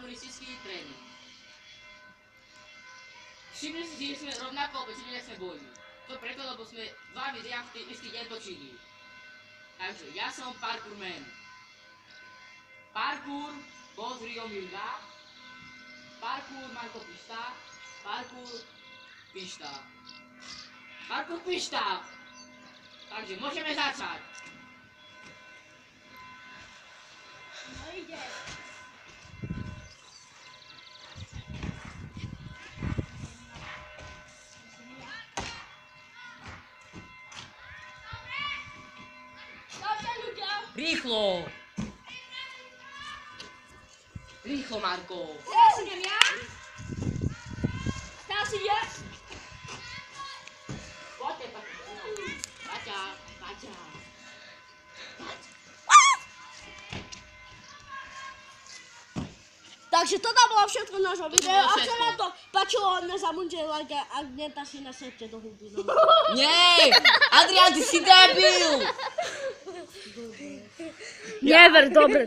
parkouristický tréning. Všimli si, že sme rovnako oblečení, jak sme boli. To preto, lebo sme 2 videá v ten istý deň točili. Takže ja som parkourman. Parkour bol z Rio Milda. Parkour Marko Pišta. Parkour Pišta. Parkour Pišta. Takže môžeme začať. No ide. Dobre ľudia. Rýchlo! Rýchlo, Marko! Teraz idem ja. Teraz ide. Poďte, Paťa, Paťa. Takže toto bolo všetko nášho videa. bolo Ak sa všetko. vám to páčilo, nezabudnite like a gneta si naserte do huby. No. Nie! Adrián, ty si debil! Never, dobre.